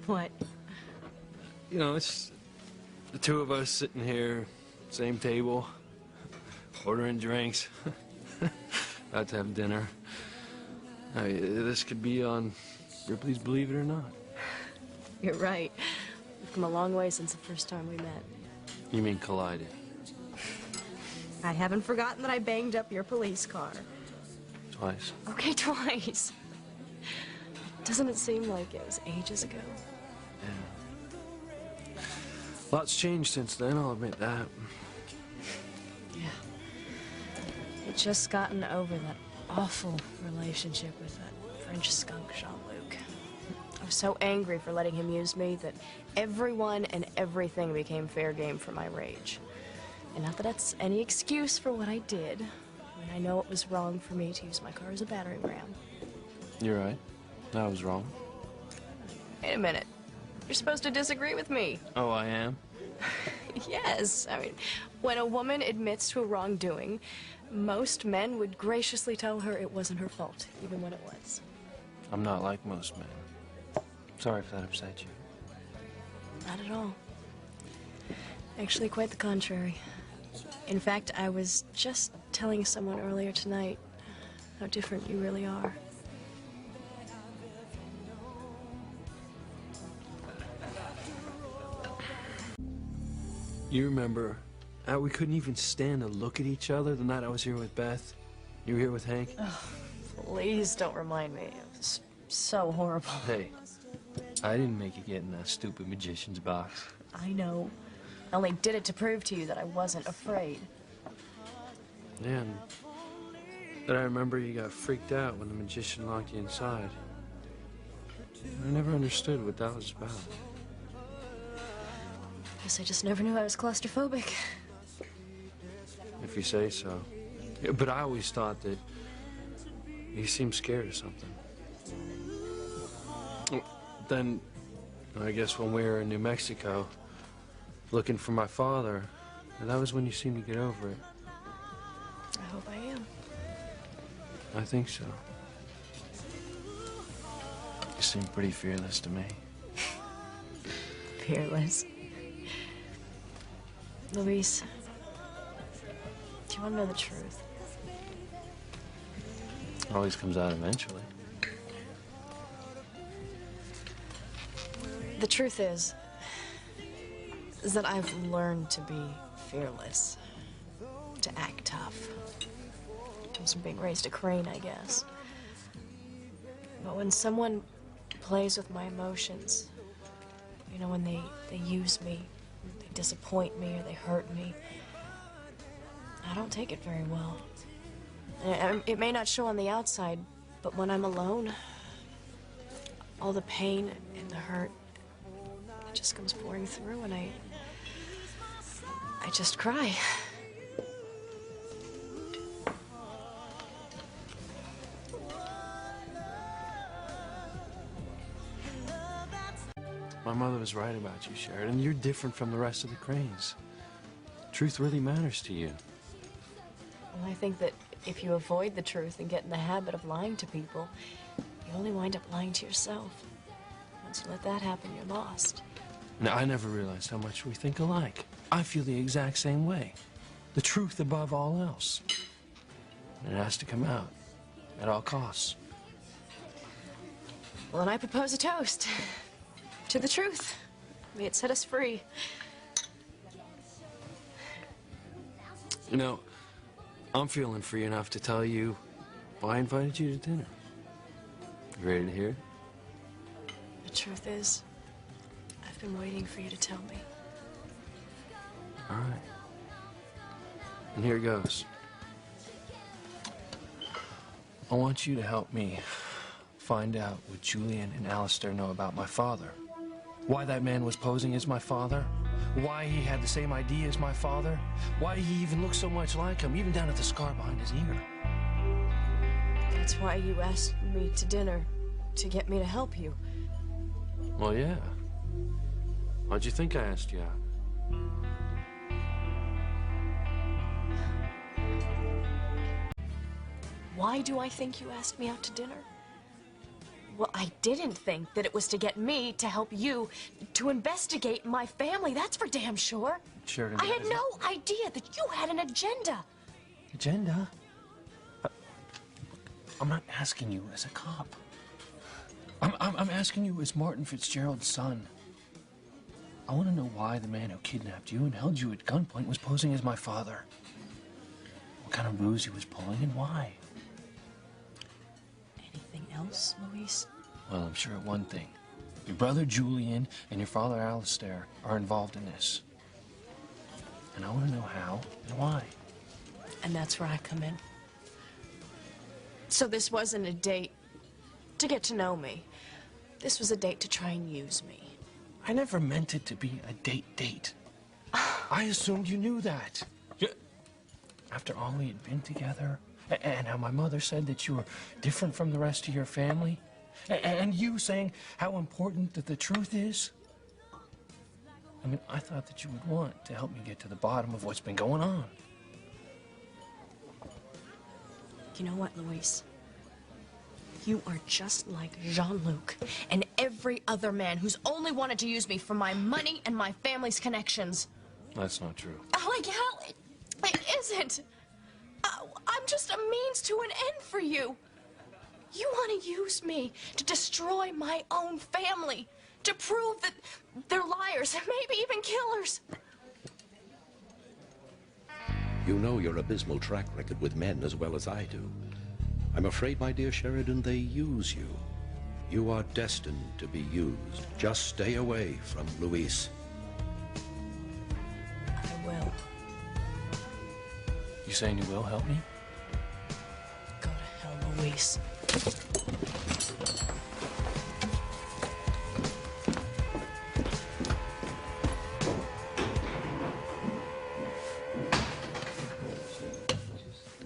What? You know, it's the two of us sitting here, same table, ordering drinks, about to have dinner. This could be on Ripley's Believe It or Not. You're right. We've come a long way since the first time we met. You mean collided? I haven't forgotten that I banged up your police car. Twice. Okay, twice. Doesn't it seem like it was ages ago? Yeah. Lots changed since then, I'll admit that. Yeah. I'd just gotten over that awful relationship with that French skunk, Jean-Luc. I was so angry for letting him use me that everyone and everything became fair game for my rage. And not that that's any excuse for what I did. I mean, I know it was wrong for me to use my car as a battering ram. You're right. I was wrong. Wait a minute. You're supposed to disagree with me. Oh, I am? Yes. I mean, when a woman admits to a wrongdoing, most men would graciously tell her it wasn't her fault, even when it was. I'm not like most men. Sorry if that upset you. Not at all. Actually, quite the contrary. In fact, I was just telling someone earlier tonight how different you really are. You remember how we couldn't even stand to look at each other the night I was here with Beth? You were here with Hank? Oh, please don't remind me. It was so horrible. Hey, I didn't make you get in that stupid magician's box. I know. I only did it to prove to you that I wasn't afraid. Yeah, and then I remember you got freaked out when the magician locked you inside. I never understood what that was about. Guess I just never knew I was claustrophobic. If you say so. Yeah, but I always thought that you seemed scared of something. Then, I guess when we were in New Mexico, looking for my father, that was when you seemed to get over it. I hope I am. I think so. You seem pretty fearless to me. Fearless. Luis, do you want to know the truth? Always comes out eventually. The truth is that I've learned to be fearless, to act tough. Comes from being raised a crane, I guess. But when someone plays with my emotions, you know, when they use me, they disappoint me or they hurt me, I don't take it very well. It may not show on the outside, but when I'm alone, all the pain and the hurt, it just comes pouring through, and I just cry. My mother was right about you, Sheridan. You're different from the rest of the cranes. Truth really matters to you. Well, I think that if you avoid the truth and get in the habit of lying to people, you only wind up lying to yourself. Once you let that happen, you're lost. Now, I never realized how much we think alike. I feel the exact same way. The truth above all else. And it has to come out at all costs. Well, then I propose a toast to the truth. May it set us free. You know, I'm feeling free enough to tell you why I invited you to dinner. You ready to hear it? The truth is, I've been waiting for you to tell me. All right. And here goes. I want you to help me find out what Julian and Alistair know about my father. Why that man was posing as my father. Why he had the same idea as my father. Why he even looked so much like him, even down at the scar behind his ear. That's why you asked me to dinner, to get me to help you. Well, yeah. Why'd you think I asked you out? Why do I think you asked me out to dinner? Well, I didn't think that it was to get me to help you to investigate my family. That's for damn sure. Sheridan, I had no idea that you had an agenda. Agenda? I'm not asking you as a cop. I'm asking you as Martin Fitzgerald's son. I want to know why the man who kidnapped you and held you at gunpoint was posing as my father. What kind of ruse he was pulling and why. Anything else, Luis? Well, I'm sure of one thing. Your brother Julian and your father Alistair are involved in this. And I want to know how and why. And that's where I come in. So this wasn't a date to get to know me. This was a date to try and use me. I never meant it to be a date. I assumed you knew that. After all we had been together, and how my mother said that you were different from the rest of your family, and you saying how important that the truth is. I mean, I thought that you would want to help me get to the bottom of what's been going on. You know what, Luis? You are just like Jean-Luc and every other man who's only wanted to use me for my money and my family's connections. That's not true. Like hell, it isn't. I'm just a means to an end for you. You want to use me to destroy my own family, to prove that they're liars and maybe even killers. You know your abysmal track record with men as well as I do. I'm afraid, my dear Sheridan, they use you. You are destined to be used. Just stay away from Luis. I will. You saying you will help me? Go to hell, Luis.